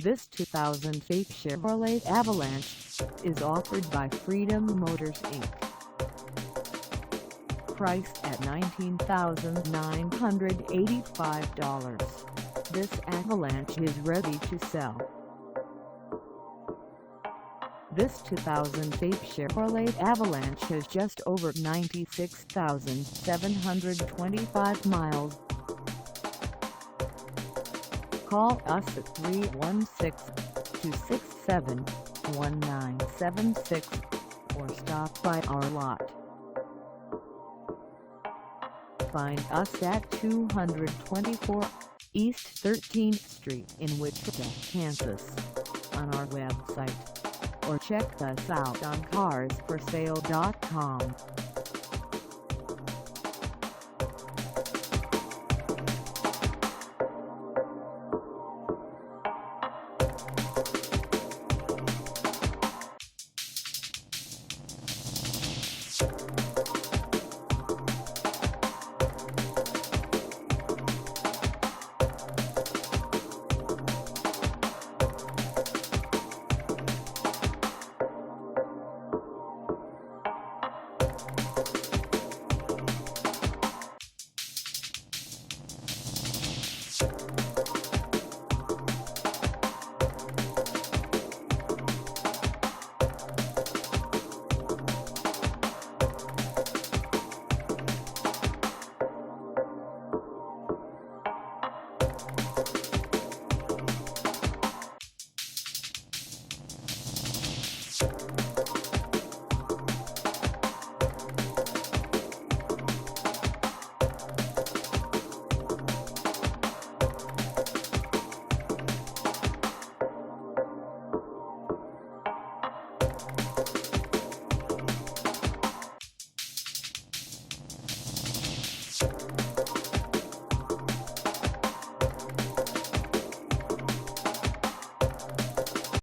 This 2008 Chevrolet Avalanche is offered by Freedom Motors Inc. Priced at $19,985, this Avalanche is ready to sell. This 2008 Chevrolet Avalanche has just over 96,725 miles. Call us at 316-267-1976 or stop by our lot. Find us at 224 East 13th Street in Wichita, Kansas, on our website, or check us out on carsforsale.com.